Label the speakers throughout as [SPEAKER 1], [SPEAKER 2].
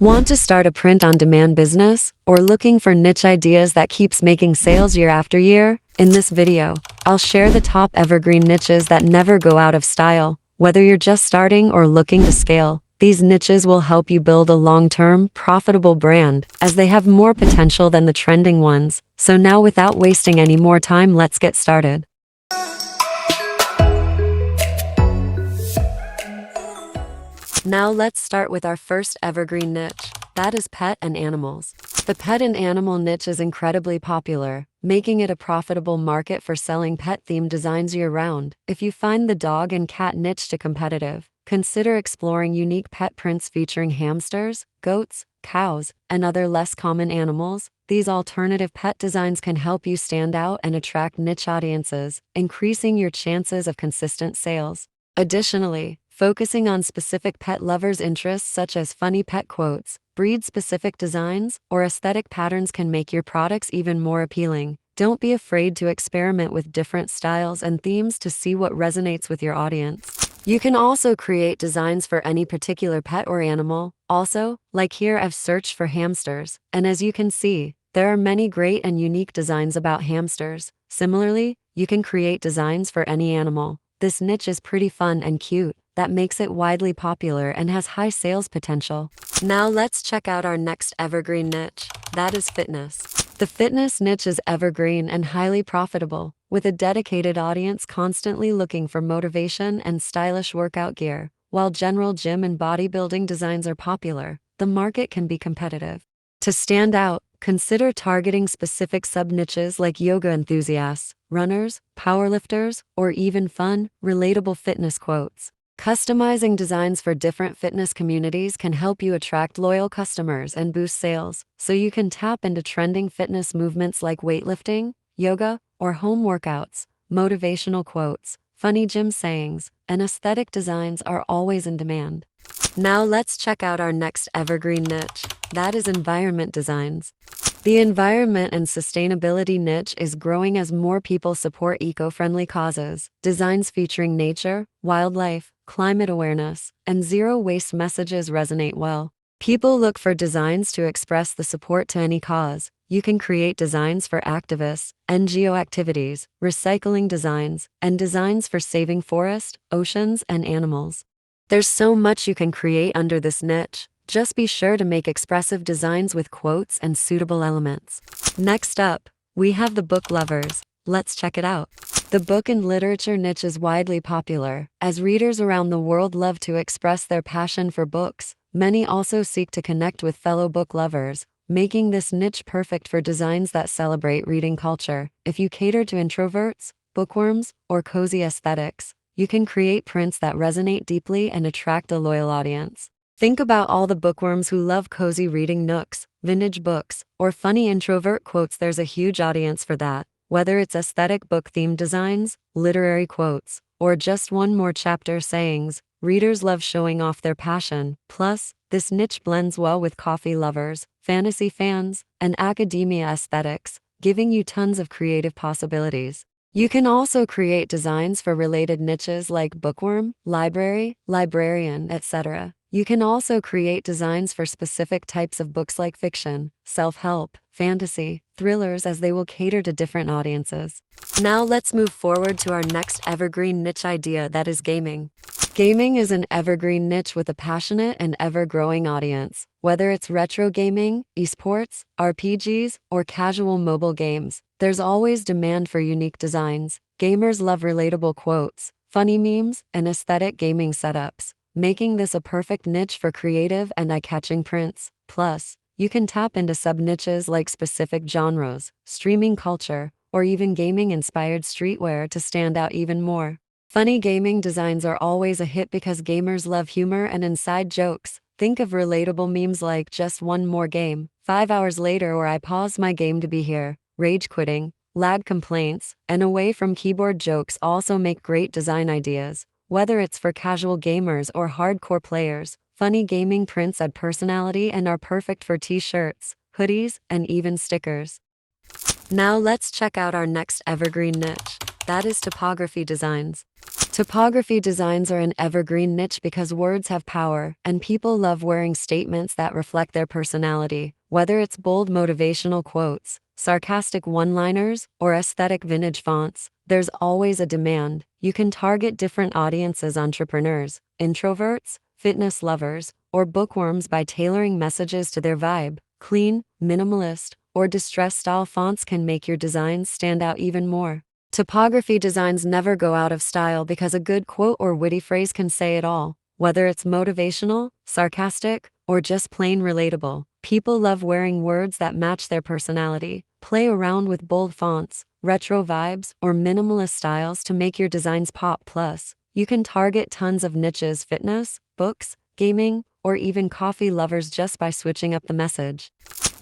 [SPEAKER 1] Want to start a print-on-demand business? Or looking for niche ideas that keeps making sales year after year? In this video, I'll share the top evergreen niches that never go out of style. Whether you're just starting or looking to scale, these niches will help you build a long-term, profitable brand, as they have more potential than the trending ones. So now, without wasting any more time, let's get started. Now let's start with our first evergreen niche, that is pet and animals. The pet and animal niche is incredibly popular, making it a profitable market for selling pet-themed designs year-round. If you find the dog and cat niche too competitive, consider exploring unique pet prints featuring hamsters, goats, cows, and other less common animals. These alternative pet designs can help you stand out and attract niche audiences, increasing your chances of consistent sales. Additionally, focusing on specific pet lovers' interests such as funny pet quotes, breed-specific designs, or aesthetic patterns can make your products even more appealing. Don't be afraid to experiment with different styles and themes to see what resonates with your audience. You can also create designs for any particular pet or animal. Also, like here, I've searched for hamsters, and as you can see, there are many great and unique designs about hamsters. Similarly, you can create designs for any animal. This niche is pretty fun and cute. That makes it widely popular and has high sales potential. Now let's check out our next evergreen niche, that is fitness. The fitness niche is evergreen and highly profitable, with a dedicated audience constantly looking for motivation and stylish workout gear. While general gym and bodybuilding designs are popular, the market can be competitive. To stand out, consider targeting specific sub-niches like yoga enthusiasts, runners, powerlifters, or even fun, relatable fitness quotes. Customizing designs for different fitness communities can help you attract loyal customers and boost sales, so you can tap into trending fitness movements like weightlifting, yoga, or home workouts. Motivational quotes, funny gym sayings, and aesthetic designs are always in demand. Now let's check out our next evergreen niche, that is environment designs. The environment and sustainability niche is growing as more people support eco-friendly causes. Designs featuring nature, wildlife, climate awareness, and zero-waste messages resonate well. People look for designs to express the support to any cause. You can create designs for activists, NGO activities, recycling designs, and designs for saving forests, oceans, and animals. There's so much you can create under this niche. Just be sure to make expressive designs with quotes and suitable elements. Next up, we have the book lovers. Let's check it out. The book and literature niche is widely popular, as readers around the world love to express their passion for books. Many also seek to connect with fellow book lovers, making this niche perfect for designs that celebrate reading culture. If you cater to introverts, bookworms, or cozy aesthetics, you can create prints that resonate deeply and attract a loyal audience. Think about all the bookworms who love cozy reading nooks, vintage books, or funny introvert quotes. There's a huge audience for that. Whether it's aesthetic book-themed designs, literary quotes, or just one more chapter sayings, readers love showing off their passion. Plus, this niche blends well with coffee lovers, fantasy fans, and academia aesthetics, giving you tons of creative possibilities. You can also create designs for related niches like bookworm, library, librarian, etc. You can also create designs for specific types of books like fiction, self-help, fantasy, thrillers, as they will cater to different audiences. Now let's move forward to our next evergreen niche idea, that is gaming. Gaming is an evergreen niche with a passionate and ever-growing audience. Whether it's retro gaming, esports, RPGs, or casual mobile games, there's always demand for unique designs. Gamers love relatable quotes, funny memes, and aesthetic gaming setups, making this a perfect niche for creative and eye-catching prints. Plus, you can tap into sub-niches like specific genres, streaming culture, or even gaming-inspired streetwear to stand out even more. Funny gaming designs are always a hit because gamers love humor and inside jokes. Think of relatable memes like "just one more game, 5 hours later," or "I paused my game to be here." Rage quitting, lag complaints, and away from keyboard jokes also make great design ideas. Whether it's for casual gamers or hardcore players, funny gaming prints add personality and are perfect for t-shirts, hoodies, and even stickers. Now let's check out our next evergreen niche, that is typography designs. Typography designs are an evergreen niche because words have power, and people love wearing statements that reflect their personality. Whether it's bold motivational quotes, sarcastic one-liners, or aesthetic vintage fonts, there's always a demand. You can target different audiences: entrepreneurs, introverts, fitness lovers, or bookworms by tailoring messages to their vibe. Clean, minimalist, or distressed style fonts can make your designs stand out even more. Typography designs never go out of style because a good quote or witty phrase can say it all. Whether it's motivational, sarcastic, or just plain relatable, people love wearing words that match their personality. Play around with bold fonts, retro vibes, or minimalist styles to make your designs pop. Plus, you can target tons of niches: fitness, books, gaming, or even coffee lovers just by switching up the message.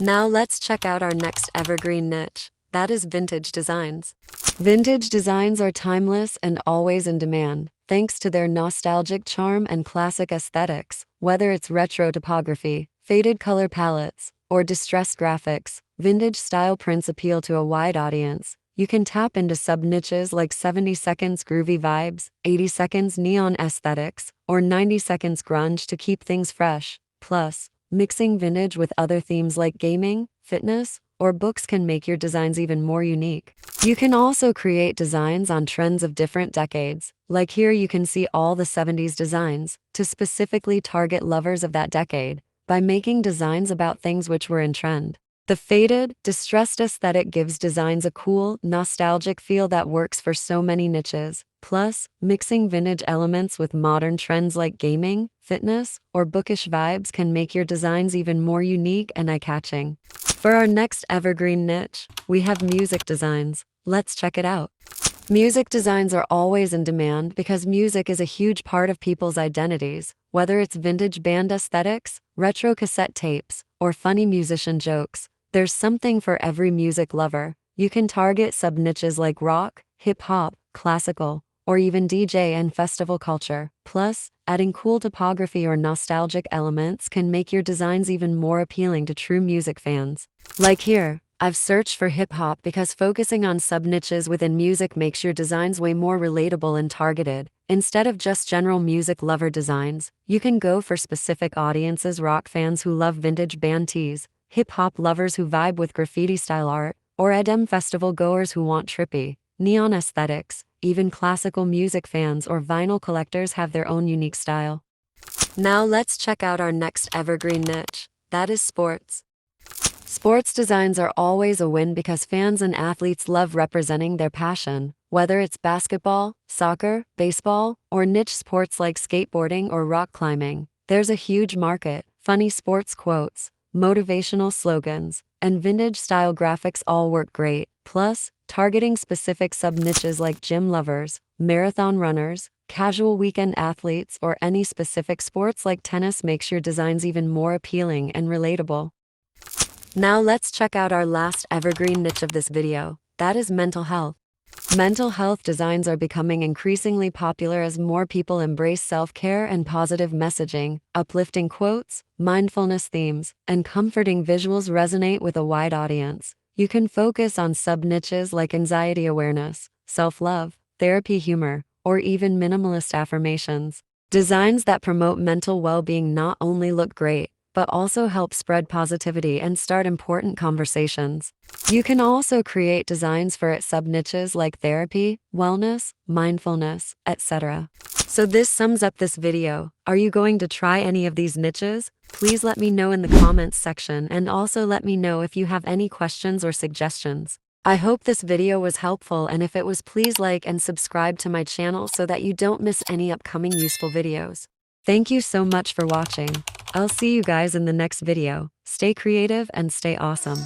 [SPEAKER 1] Now let's check out our next evergreen niche. That is vintage designs. Vintage designs are timeless and always in demand, thanks to their nostalgic charm and classic aesthetics. Whether it's retro typography, faded color palettes, or distressed graphics, vintage style prints appeal to a wide audience. You can tap into sub-niches like 70 seconds groovy vibes, 80 seconds neon aesthetics, or 90 seconds grunge to keep things fresh. Plus, mixing vintage with other themes like gaming, fitness, or books can make your designs even more unique. You can also create designs on trends of different decades. Like here you can see all the 70s designs, to specifically target lovers of that decade, by making designs about things which were in trend. The faded, distressed aesthetic gives designs a cool, nostalgic feel that works for so many niches. Plus, mixing vintage elements with modern trends like gaming, fitness, or bookish vibes can make your designs even more unique and eye-catching. For our next evergreen niche, we have music designs. Let's check it out. Music designs are always in demand because music is a huge part of people's identities. Whether it's vintage band aesthetics, retro cassette tapes, or funny musician jokes, there's something for every music lover. You can target sub-niches like rock, hip-hop, classical, or even DJ and festival culture. Plus, adding cool typography or nostalgic elements can make your designs even more appealing to true music fans. Like here, I've searched for hip-hop because focusing on sub-niches within music makes your designs way more relatable and targeted. Instead of just general music lover designs, you can go for specific audiences: rock fans who love vintage band tees, hip-hop lovers who vibe with graffiti-style art, or EDM festival goers who want trippy, neon aesthetics. Even classical music fans or vinyl collectors have their own unique style. Now let's check out our next evergreen niche. That is sports. Sports designs are always a win because fans and athletes love representing their passion. Whether it's basketball, soccer, baseball, or niche sports like skateboarding or rock climbing, there's a huge market. Funny sports quotes, motivational slogans, and vintage-style graphics all work great. Plus, targeting specific sub-niches like gym lovers, marathon runners, casual weekend athletes, or any specific sports like tennis makes your designs even more appealing and relatable. Now let's check out our last evergreen niche of this video. That is mental health. Mental health designs are becoming increasingly popular as more people embrace self-care and positive messaging. Uplifting quotes, mindfulness themes, and comforting visuals resonate with a wide audience. You can focus on sub-niches like anxiety awareness, self-love, therapy humor, or even minimalist affirmations. Designs that promote mental well-being not only look great, but also help spread positivity and start important conversations. You can also create designs for its sub-niches like therapy, wellness, mindfulness, etc. So this sums up this video. Are you going to try any of these niches? Please let me know in the comments section, and also let me know if you have any questions or suggestions. I hope this video was helpful, and if it was, please like and subscribe to my channel so that you don't miss any upcoming useful videos. Thank you so much for watching. I'll see you guys in the next video. Stay creative and stay awesome.